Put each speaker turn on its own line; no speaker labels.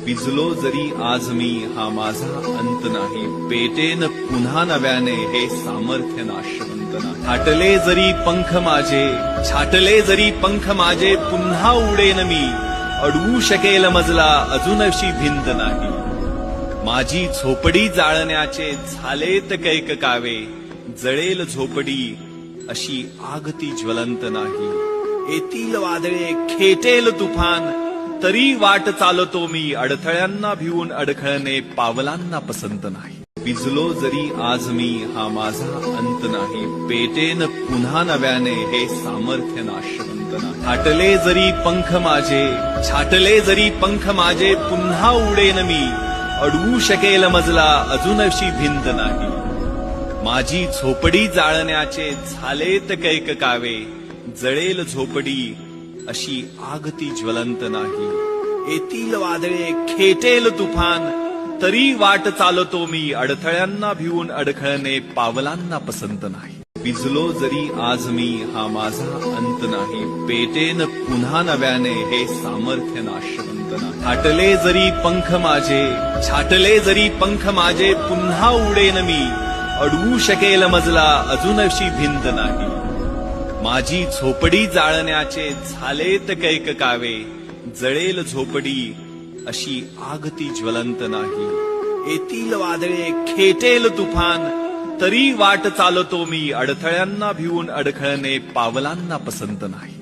भिजलो जरी आज मी हा माझा अंत नाही, पेटेन पुन्हा नव्याने हे सामर्थ्य नाशवंत नाही। छाटले जरी पंख माझे पुन्हा उडेन मी, अडवू शकेल मजला अजूनशी भिंत नाही। माझी झोपडी जाळण्याचे झालेत कैक कावे, जळेल झोपडी अशी आग ती ज्वलंत नाही। येतील वादळे खेटेल तुफान तरी वाट चालतो मी, अडथळ्यांना भिवून अडखळणे पावलांना पसंत नाही। भिजलो जरी आज मी हा माझा अंत नाही, पेटेन पुन्हा नव्याने हे सामर्थ्य नाशवंत नाही। छाटले जरी पंख माझे पुन्हा उडेन मी, अडवू शकेल मजला अजूनशी भिंत नाही। माझी झोपडी जाळण्याचे झालेत कैक कावे, जळेल झोपडी अशी आग ती ज्वलंत नाही। येतील वादळे खेटेल तुफान तरी वाट चालतो मी, अडथळ्यांना भिवून अडखळणे पावलांना पसंत नाही। भिजलो जरी आज मी हा माझा अंत नाही, पेटेन पुन्हा नव्याने हे सामर्थ्य नाशवंत नाही। छाटले जरी पंख माझे पुन्हा उडेन मी, अडवू शकेल मजला अजूनशी भिंत नाही। माझी झोपडी जाळण्याचे झालेत कैक कावे, जळेल झोपडी अशी आग ती ज्वलंत नाही। येतील वादळे खेटेल तुफान तरी वाट चालतो मी, अडथळ्यांना भिवून अडखळणे पावलांना पसंत नाही।